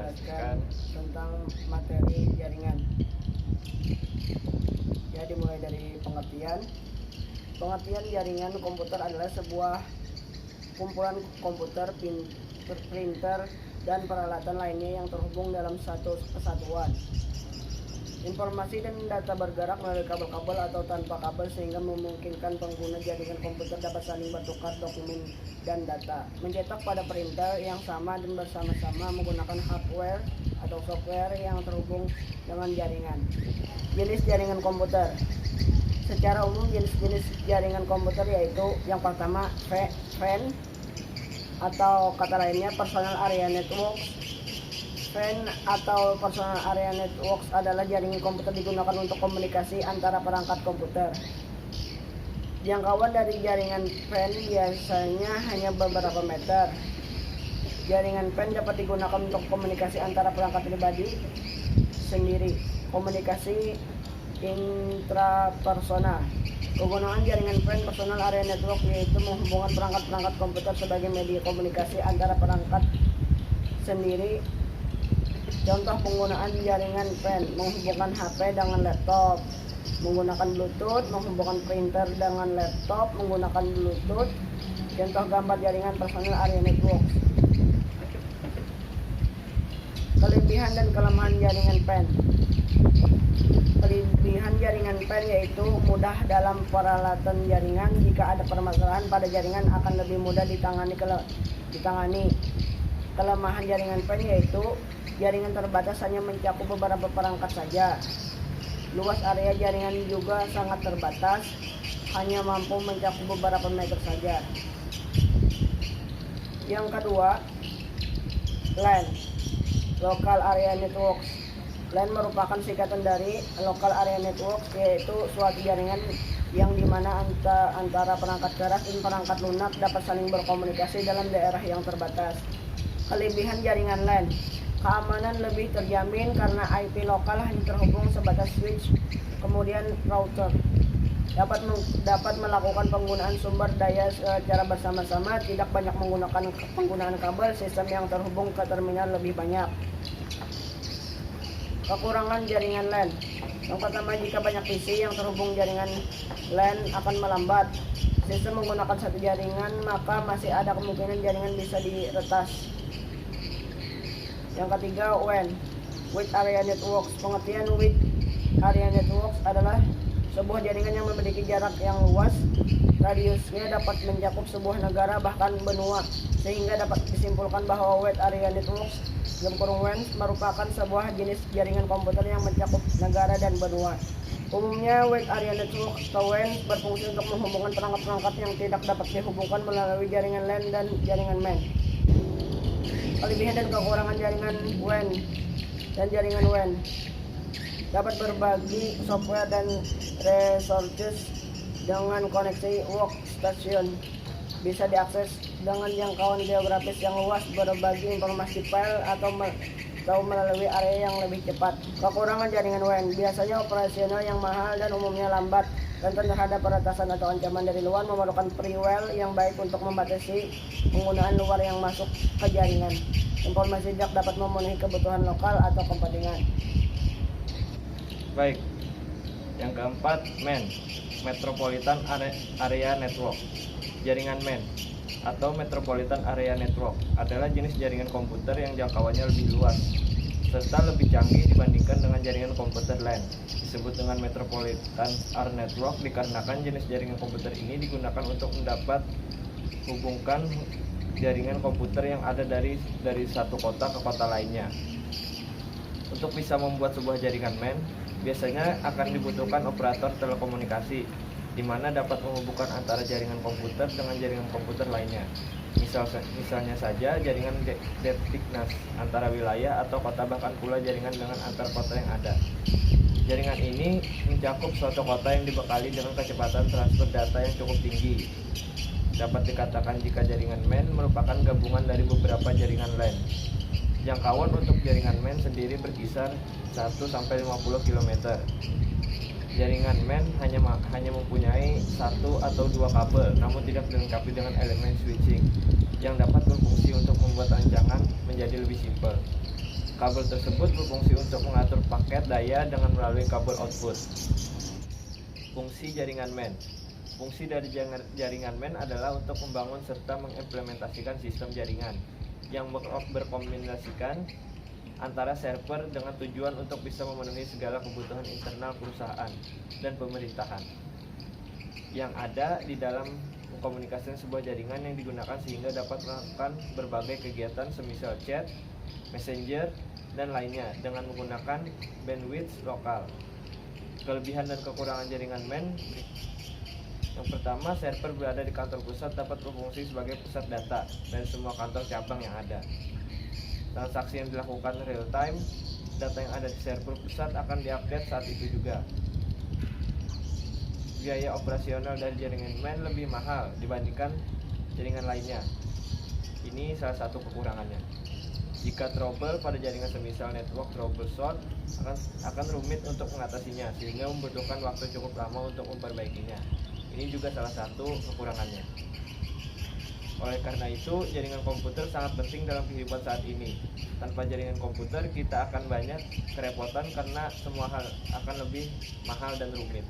menjelaskan tentang materi jaringan. Ya, dimulai dari pengertian. Pengertian jaringan komputer adalah sebuah kumpulan komputer, printer, dan peralatan lainnya yang terhubung dalam satu kesatuan. Informasi dan data bergerak melalui kabel-kabel atau tanpa kabel sehingga memungkinkan pengguna jaringan komputer dapat saling bertukar dokumen dan data. Mencetak pada printer yang sama dan bersama-sama menggunakan hardware atau software yang terhubung dengan jaringan. Jenis jaringan komputer. Secara umum jenis-jenis jaringan komputer yaitu yang pertama WAN atau kata lainnya Personal Area Network. WAN atau Personal Area Networks adalah jaringan komputer digunakan untuk komunikasi antara perangkat komputer. Jangkauan dari jaringan WAN biasanya hanya beberapa meter. Jaringan WAN dapat digunakan untuk komunikasi antara perangkat pribadi sendiri, komunikasi intrapersonal. Penggunaan jaringan WAN Personal Area Network yaitu menghubungkan perangkat-perangkat komputer sebagai media komunikasi antara perangkat sendiri. Contoh penggunaan jaringan WAN: menghubungkan HP dengan laptop, menggunakan Bluetooth, menghubungkan printer dengan laptop menggunakan Bluetooth. Contoh gambar jaringan Personal Area Network. Kelebihan dan kelemahan jaringan WAN. Kelebihan jaringan WAN yaitu mudah dalam peralatan jaringan. Jika ada permasalahan pada jaringan akan lebih mudah ditangani. Kelemahan jaringan WAN yaitu jaringan terbatas, hanya mencakup beberapa perangkat saja. Luas area jaringan juga sangat terbatas, hanya mampu mencakup beberapa meter saja. Yang kedua, LAN, Local Area Networks. LAN merupakan singkatan dari Local Area Networks, yaitu suatu jaringan yang dimana antara perangkat keras dan perangkat lunak dapat saling berkomunikasi dalam daerah yang terbatas. Kelebihan jaringan LAN: keamanan lebih terjamin karena IP lokal hanya terhubung sebatas switch, kemudian router. Dapat melakukan penggunaan sumber daya secara bersama-sama, tidak banyak menggunakan penggunaan kabel. Sistem yang terhubung ke terminal lebih banyak. Kekurangan jaringan LAN. Yang pertama, jika banyak PC yang terhubung jaringan LAN akan melambat. Sistem menggunakan satu jaringan, maka masih ada kemungkinan jaringan bisa diretas. Yang ketiga, WAN, Wide Area Networks. Pengertian Wide Area Networks adalah sebuah jaringan yang memiliki jarak yang luas. Radiusnya dapat mencakup sebuah negara bahkan benua, sehingga dapat disimpulkan bahwa Wide Area Networks (WAN) merupakan sebuah jenis jaringan komputer yang mencakup negara dan benua. Umumnya Wide Area Network atau WAN berfungsi untuk menghubungkan perangkat-perangkat yang tidak dapat dihubungkan melalui jaringan LAN dan jaringan MAN. Kelebihan dan kekurangan jaringan WAN dan jaringan WAN: dapat berbagi software dan resources dengan koneksi workstation, bisa diakses dengan jangkauan geografis yang luas, berbagi informasi file atau melalui area yang lebih cepat. Kekurangan jaringan WAN: biasanya operasional yang mahal dan umumnya lambat, rentan terhadap peretasan atau ancaman dari luar, memerlukan firewall yang baik untuk membatasi penggunaan luar yang masuk ke jaringan. Informasi tidak dapat memenuhi kebutuhan lokal atau kepentingan. Baik. Yang keempat, MAN, Metropolitan Area Network. Jaringan MAN atau Metropolitan Area Network adalah jenis jaringan komputer yang jangkauannya lebih luas serta lebih canggih dibandingkan dengan jaringan komputer LAN. Disebut dengan Metropolitan Area Network dikarenakan jenis jaringan komputer ini digunakan untuk mendapat hubungkan jaringan komputer yang ada dari satu kota ke kota lainnya. Untuk bisa membuat sebuah jaringan MAN, biasanya akan dibutuhkan operator telekomunikasi, di mana dapat menghubungkan antara jaringan komputer dengan jaringan komputer lainnya. Misalnya saja jaringan detiknas antara wilayah atau kota, bahkan pula jaringan dengan antar kota yang ada. Jaringan ini mencakup suatu kota yang dibekali dengan kecepatan transfer data yang cukup tinggi. Dapat dikatakan jika jaringan MAN merupakan gabungan dari beberapa jaringan LAN. Jangkauan untuk jaringan MAN sendiri berkisar 1-50 km. Jaringan MAN hanya mempunyai satu atau dua kabel, namun tidak dilengkapi dengan elemen switching yang dapat berfungsi untuk membuat rancangan menjadi lebih simpel. Kabel tersebut berfungsi untuk mengatur paket daya dengan melalui kabel output. Fungsi jaringan MAN. Fungsi dari jaringan MAN adalah untuk membangun serta mengimplementasikan sistem jaringan yang berkombinasikan antara server dengan tujuan untuk bisa memenuhi segala kebutuhan internal perusahaan dan pemerintahan yang ada di dalam mengkomunikasikan sebuah jaringan yang digunakan sehingga dapat melakukan berbagai kegiatan semisal chat, messenger, dan lainnya dengan menggunakan bandwidth lokal. Kelebihan dan kekurangan jaringan MAN. Yang pertama, server berada di kantor pusat dapat berfungsi sebagai pusat data dari semua kantor cabang yang ada. Transaksi yang dilakukan real time, data yang ada di server pusat akan diupdate saat itu juga. Biaya operasional dari jaringan MAN lebih mahal dibandingkan jaringan lainnya. Ini salah satu kekurangannya. Jika trouble pada jaringan semisal network troubleshoot akan rumit untuk mengatasinya sehingga membutuhkan waktu cukup lama untuk memperbaikinya. Ini juga salah satu kekurangannya. Oleh karena itu, jaringan komputer sangat penting dalam kehidupan saat ini. Tanpa jaringan komputer, kita akan banyak kerepotan karena semua hal akan lebih mahal dan rumit.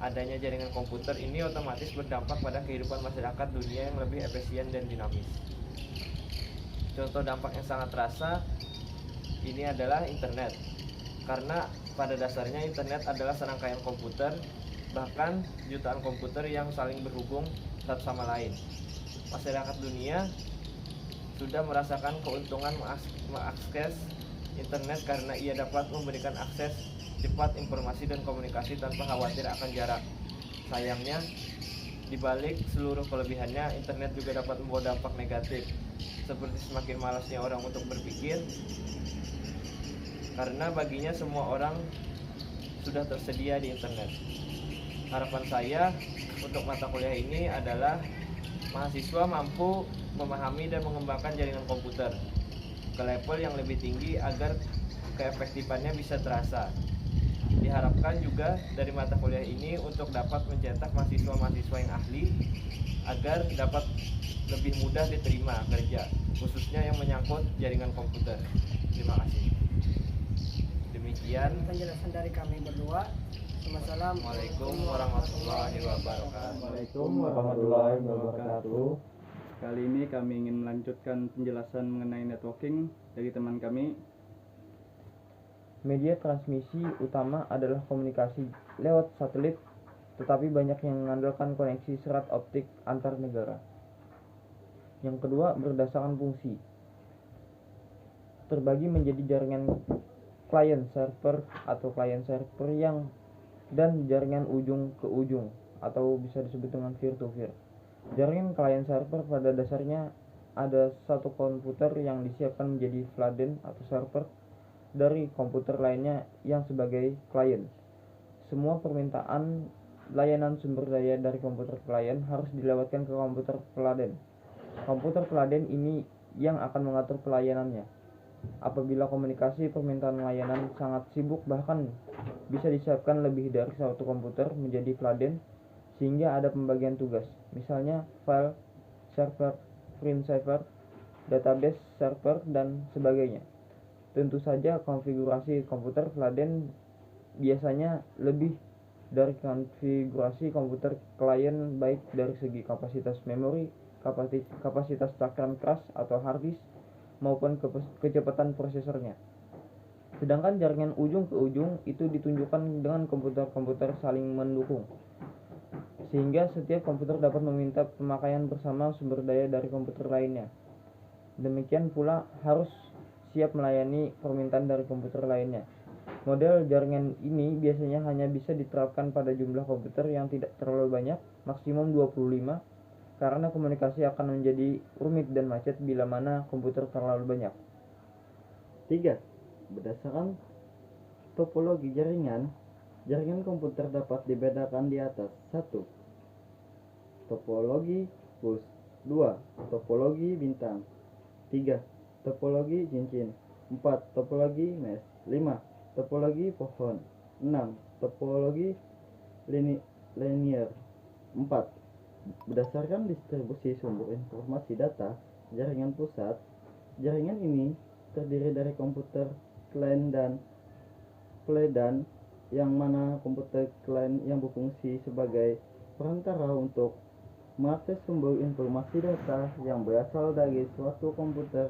Adanya jaringan komputer ini otomatis berdampak pada kehidupan masyarakat dunia yang lebih efisien dan dinamis. Contoh dampak yang sangat terasa ini adalah internet. Karena pada dasarnya internet adalah serangkaian komputer, bahkan jutaan komputer yang saling berhubung satu sama lain. Masyarakat dunia sudah merasakan keuntungan mengakses internet karena ia dapat memberikan akses cepat informasi dan komunikasi tanpa khawatir akan jarak. Sayangnya, di balik seluruh kelebihannya, internet juga dapat membawa dampak negatif, seperti semakin malasnya orang untuk berpikir, karena baginya semua orang sudah tersedia di internet. Harapan saya untuk mata kuliah ini adalah mahasiswa mampu memahami dan mengembangkan jaringan komputer ke level yang lebih tinggi agar keefektifannya bisa terasa. Diharapkan juga dari mata kuliah ini untuk dapat mencetak mahasiswa-mahasiswa yang ahli agar dapat lebih mudah diterima kerja, khususnya yang menyangkut jaringan komputer. Terima kasih. Demikian penjelasan dari kami berdua. Assalamualaikum warahmatullahi wabarakatuh. Assalamualaikum warahmatullahi wabarakatuh. Kali ini kami ingin melanjutkan penjelasan mengenai networking dari teman kami. Media transmisi utama adalah komunikasi lewat satelit, tetapi banyak yang mengandalkan koneksi serat optik antar negara. Yang kedua, berdasarkan fungsi. Terbagi menjadi jaringan client server atau client server dan jaringan ujung ke ujung atau bisa disebut dengan peer to peer. Jaringan client server pada dasarnya ada satu komputer yang disiapkan menjadi fladen atau server dari komputer lainnya yang sebagai klien. Semua permintaan layanan sumber daya dari komputer klien harus dilewatkan ke komputer fladen. Komputer fladen ini yang akan mengatur pelayanannya. Apabila komunikasi permintaan layanan sangat sibuk, bahkan bisa disiapkan lebih dari satu komputer menjadi fladen sehingga ada pembagian tugas. Misalnya file server, print server, database server, dan sebagainya. Tentu saja konfigurasi komputer fladen biasanya lebih dari konfigurasi komputer klien, baik dari segi kapasitas memori, kapasitas cakram keras atau hard disk, maupun kecepatan prosesornya. Sedangkan jaringan ujung ke ujung itu ditunjukkan dengan komputer-komputer saling mendukung, sehingga setiap komputer dapat meminta pemakaian bersama sumber daya dari komputer lainnya. Demikian pula harus siap melayani permintaan dari komputer lainnya. Model jaringan ini biasanya hanya bisa diterapkan pada jumlah komputer yang tidak terlalu banyak, maksimum 25, karena komunikasi akan menjadi rumit dan macet bila mana komputer terlalu banyak. 3. Berdasarkan topologi jaringan, jaringan komputer dapat dibedakan di atas. 1. Topologi push. 2. Topologi bintang. 3. Topologi cincin. 4. Topologi mesh. 5. Topologi pohon. 6. Topologi linear. 4. Berdasarkan distribusi sumber informasi data jaringan pusat, jaringan ini terdiri dari komputer klien dan peledan, yang mana komputer klien yang berfungsi sebagai perantara untuk mengakses sumber informasi data yang berasal dari suatu komputer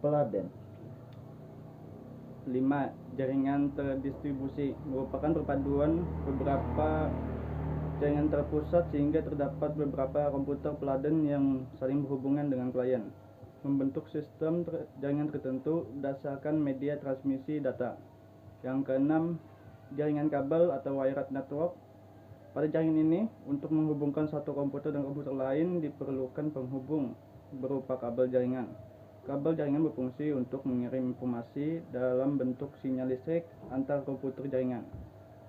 peladen. 5. Jaringan terdistribusi merupakan perpaduan beberapa jaringan terpusat sehingga terdapat beberapa komputer peladen yang saling berhubungan dengan klien, membentuk sistem jaringan tertentu berdasarkan media transmisi data. Yang keenam, jaringan kabel atau wired network. Pada jaringan ini, untuk menghubungkan satu komputer dengan komputer lain diperlukan penghubung berupa kabel jaringan. Kabel jaringan berfungsi untuk mengirim informasi dalam bentuk sinyal listrik antar komputer jaringan.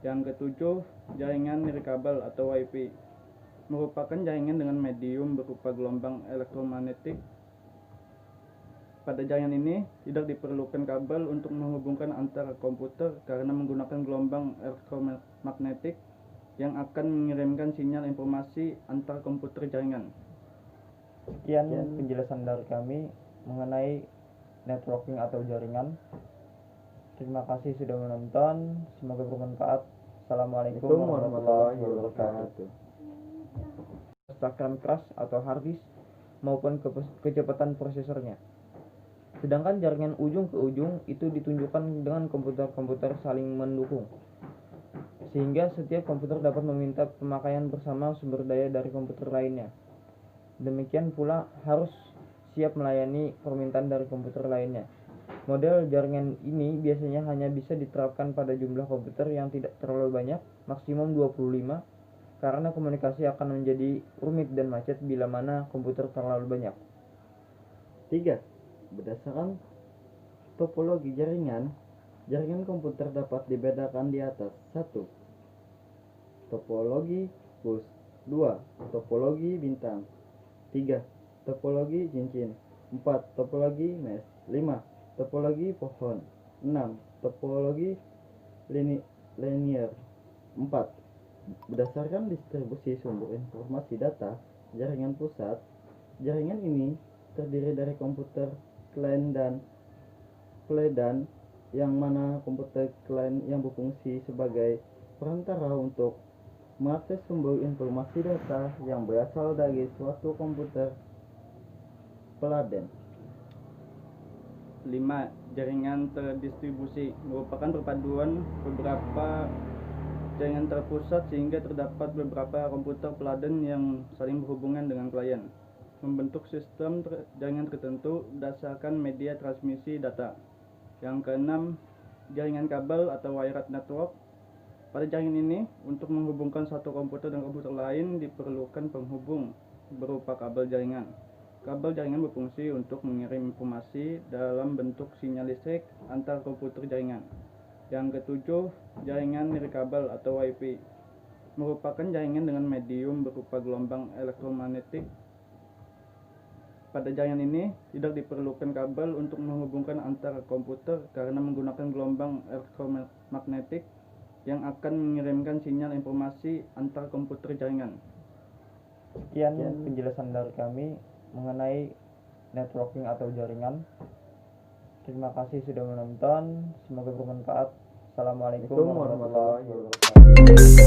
Yang ketujuh, jaringan nirkabel atau WiFi merupakan jaringan dengan medium berupa gelombang elektromagnetik. Pada jaringan ini tidak diperlukan kabel untuk menghubungkan antara komputer karena menggunakan gelombang elektromagnetik yang akan mengirimkan sinyal informasi antar komputer jaringan. Sekian penjelasan dari kami mengenai networking atau jaringan. Terima kasih sudah menonton, semoga bermanfaat. Assalamualaikum warahmatullahi wabarakatuh. Cakram keras atau hard disk maupun kecepatan prosesornya. Sedangkan jaringan ujung ke ujung itu ditunjukkan dengan komputer-komputer saling mendukung, sehingga setiap komputer dapat meminta pemakaian bersama sumber daya dari komputer lainnya. Demikian pula harus siap melayani permintaan dari komputer lainnya. Model jaringan ini biasanya hanya bisa diterapkan pada jumlah komputer yang tidak terlalu banyak, maksimum 25, karena komunikasi akan menjadi rumit dan macet bila mana komputer terlalu banyak. 3. Berdasarkan topologi jaringan, jaringan komputer dapat dibedakan di atas. 1. Topologi bus. 2. Topologi bintang. 3. Topologi cincin. 4. Topologi mesh. 5. Topologi pohon. 6. Topologi linear. 4. Berdasarkan distribusi sumber informasi data jaringan pusat, jaringan ini terdiri dari komputer klien dan peledan, yang mana komputer klien yang berfungsi sebagai perantara untuk mengakses sumber informasi data yang berasal dari suatu komputer peladen. 5. Jaringan terdistribusi merupakan perpaduan beberapa jaringan terpusat sehingga terdapat beberapa komputer peladen yang saling berhubungan dengan klien, membentuk sistem jaringan tertentu berdasarkan media transmisi data. Yang keenam, jaringan kabel atau wired network. Pada jaringan ini, untuk menghubungkan satu komputer dengan komputer lain diperlukan penghubung berupa kabel jaringan. Kabel jaringan berfungsi untuk mengirim informasi dalam bentuk sinyal listrik antar komputer jaringan. Yang ketujuh, jaringan nirkabel atau WiFi merupakan jaringan dengan medium berupa gelombang elektromagnetik. Pada jaringan ini tidak diperlukan kabel untuk menghubungkan antara komputer karena menggunakan gelombang elektromagnetik yang akan mengirimkan sinyal informasi antar komputer jaringan. Sekian penjelasan dari kami mengenai networking atau jaringan. Terima kasih sudah menonton, semoga bermanfaat. Assalamualaikum warahmatullahi wabarakatuh.